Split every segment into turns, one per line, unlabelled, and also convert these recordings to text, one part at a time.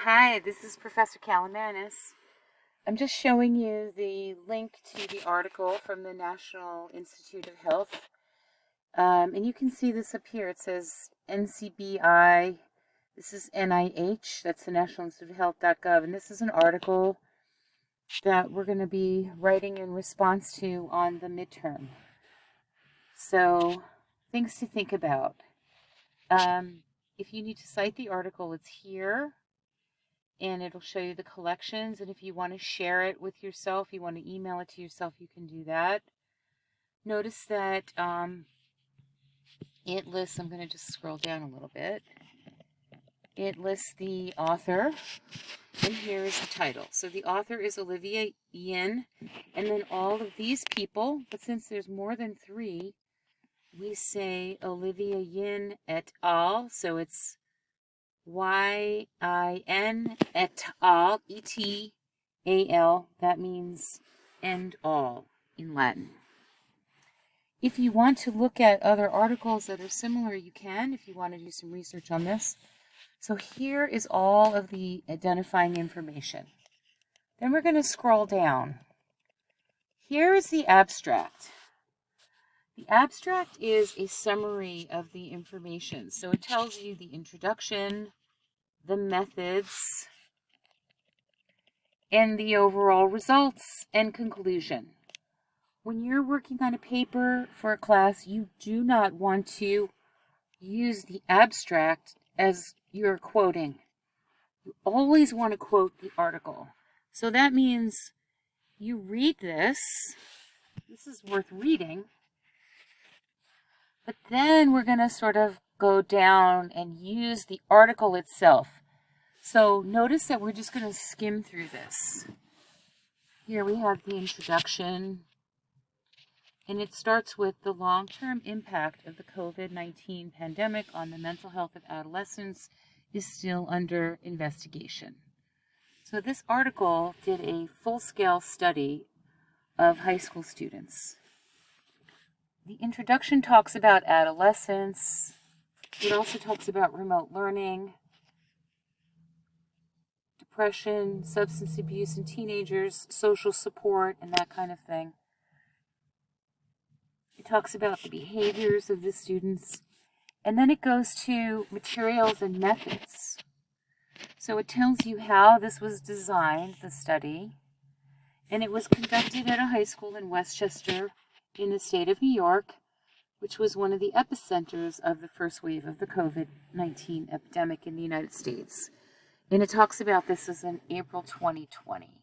Hi, this is Professor Kalamanis. I'm just showing you the link to the article from the National Institute of Health. And you can see this up here. It says NCBI. This is NIH. That's the National Institute of Health.gov. And this is an article that we're going to be writing in response to on the midterm. So, things to think about. If you need to cite the article, it's here. And it'll show you the collections. And if you want to share it with yourself, you want to email it to yourself, you can do that. Notice that it lists, I'm going to just scroll down a little bit. It lists the author, and here is the title. So the author is Olivia Yin, and then all of these people, but since there's more than 3, we say Olivia Yin et al. So it's Y-I-N et al, E-T-A-L, that means end all in Latin. If you want to look at other articles that are similar, you can, if you want to do some research on this. So here is all of the identifying information. Then we're going to scroll down. Here is the abstract. The abstract is a summary of the information. So it tells you the introduction, the methods, and the overall results and conclusion. When you're working on a paper for a class, you do not want to use the abstract as you're quoting. You always want to quote the article. So that means you read this. This is worth reading. But then we're going to sort of go down and use the article itself. So notice that we're just going to skim through this. Here we have the introduction, and it starts with the long-term impact of the COVID-19 pandemic on the mental health of adolescents is still under investigation. So this article did a full-scale study of high school students. The introduction talks about adolescence. It also talks about remote learning, depression, substance abuse in teenagers, social support, and that kind of thing. It talks about the behaviors of the students, and then it goes to materials and methods. So it tells you how this was designed, the study, and it was conducted at a high school in Westchester in the state of New York, which was one of the epicenters of the first wave of the COVID-19 epidemic in the United States. And it talks about this as in April 2020.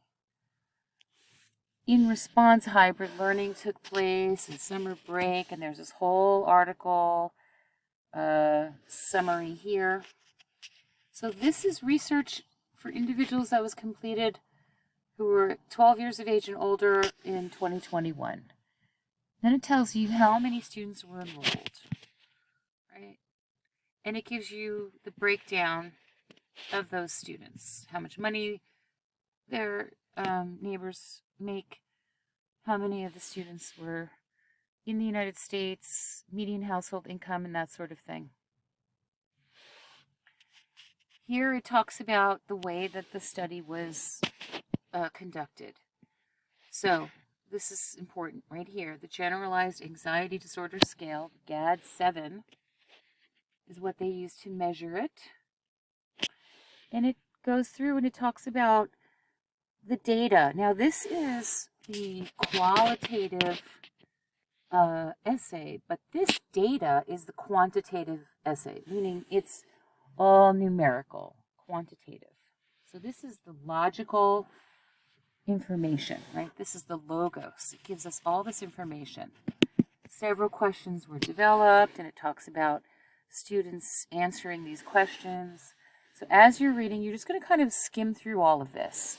In response, hybrid learning took place and summer break, and there's this whole article summary here. So this is research for individuals that was completed who were 12 years of age and older in 2021. Then it tells you how many students were enrolled, right? And it gives you the breakdown of those students, how much money their neighbors make, how many of the students were in the United States, median household income, and that sort of thing. Here it talks about the way that the study was conducted. So this is important right here. The Generalized Anxiety Disorder Scale, GAD-7, is what they use to measure it. And it goes through and it talks about the data. Now this is the qualitative essay, but this data is the quantitative essay, meaning it's all numerical, quantitative. So this is the logical information, right? This is the logos. It gives us all this information. Several questions were developed, and it talks about students answering these questions. So as you're reading, you're just going to kind of skim through all of this.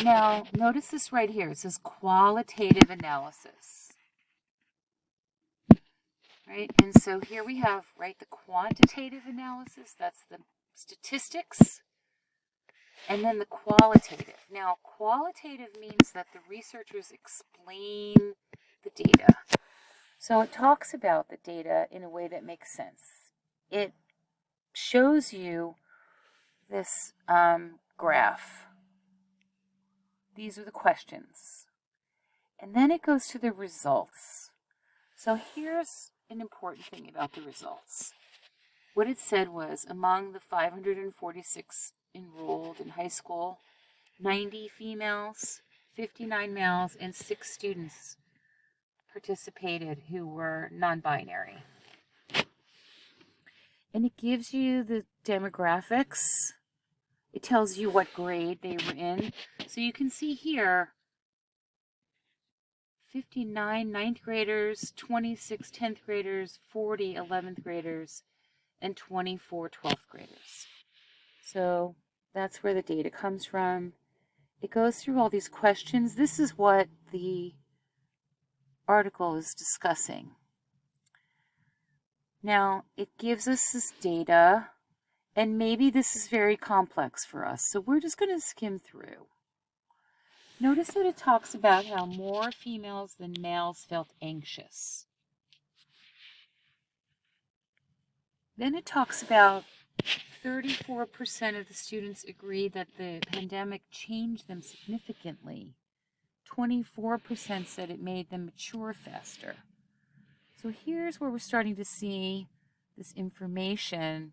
Now, notice this right here. It says qualitative analysis. Right? And so here we have, right, the quantitative analysis. That's the statistics. And then the qualitative. Now, qualitative means that the researchers explain the data. So it talks about the data in a way that makes sense. It shows you this graph. These are the questions. And then it goes to the results. So here's an important thing about the results. What it said was, among the 546 enrolled in high school, 90 females, 59 males, and 6 students participated who were non-binary. And it gives you the demographics. It tells you what grade they were in. So you can see here, 59 ninth graders, 26 10th graders, 40 11th graders, and 24 12th graders. So that's where the data comes from. It goes through all these questions. This is what the article is discussing. Now, it gives us this data, and maybe this is very complex for us, so we're just going to skim through. Notice that it talks about how more females than males felt anxious. Then it talks about 34% of the students agreed that the pandemic changed them significantly. 24% said it made them mature faster. So here's where we're starting to see this information.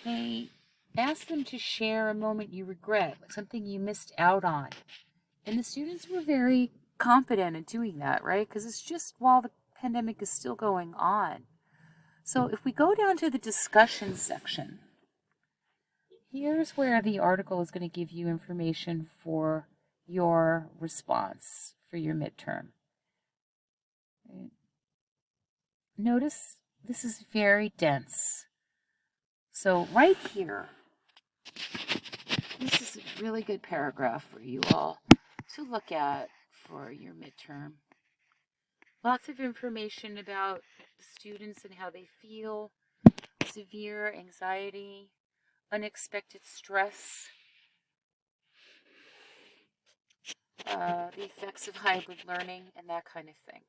They asked them to share a moment you regret, like something you missed out on. And the students were very confident in doing that, right? Because it's just while the pandemic is still going on. So if we go down to the discussion section, here's where the article is going to give you information for your response for your midterm. Right. Notice this is very dense. So right here, this is a really good paragraph for you all to look at for your midterm. Lots of information about the students and how they feel, severe anxiety, unexpected stress, the effects of hybrid learning, and that kind of thing.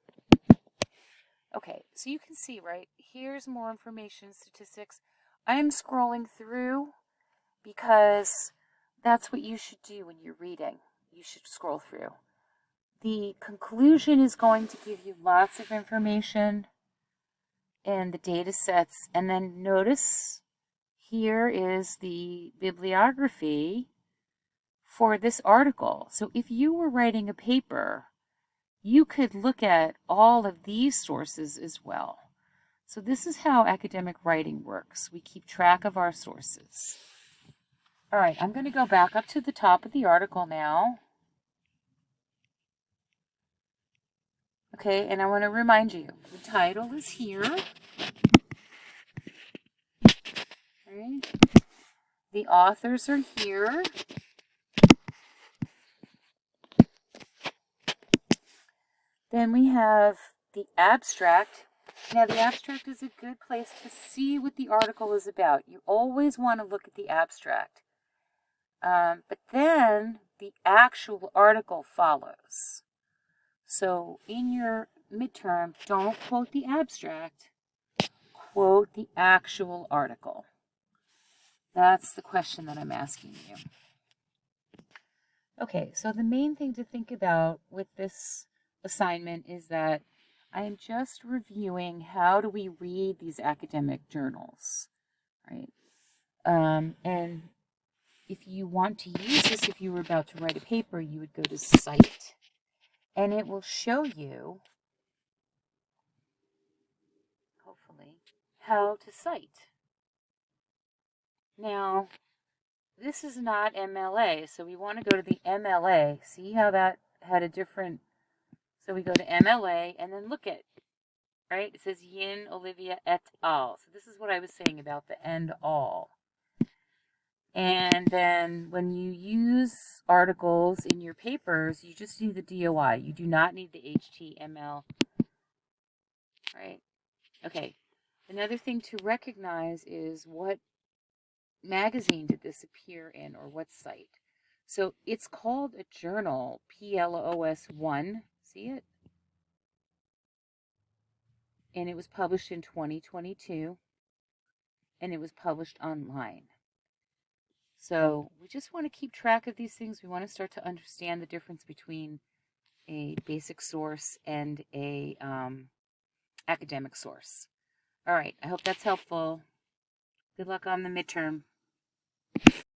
Okay, so you can see, right, here's more information, statistics. I am scrolling through because that's what you should do when you're reading. You should scroll through. The conclusion is going to give you lots of information and the data sets. And then notice here is the bibliography for this article. So if you were writing a paper, you could look at all of these sources as well. So this is how academic writing works. We keep track of our sources. All right, I'm going to go back up to the top of the article now. Okay, and I want to remind you, the title is here. Right. The authors are here. Then we have the abstract. Now, the abstract is a good place to see what the article is about. You always want to look at the abstract. But then the actual article follows. So in your midterm, don't quote the abstract, quote the actual article. That's the question that I'm asking you. Okay, so the main thing to think about with this assignment is that I am just reviewing how do we read these academic journals, right? And if you want to use this, if you were about to write a paper, you would go to Cite, and it will show you, hopefully, how to cite. Now, this is not MLA, so we want to go to the MLA. See how that had a different, so we go to MLA and then look at, right? It says Yin, Olivia, et al. So this is what I was saying about the and all. And then when you use articles in your papers, you just need the DOI. You do not need the HTML, right? Okay. Another thing to recognize is what magazine did this appear in, or what site. So it's called a journal, PLOS 1. See it? And it was published in 2022. And it was published online. So we just want to keep track of these things. We want to start to understand the difference between a basic source and a academic source. All right, I hope that's helpful. Good luck on the midterm.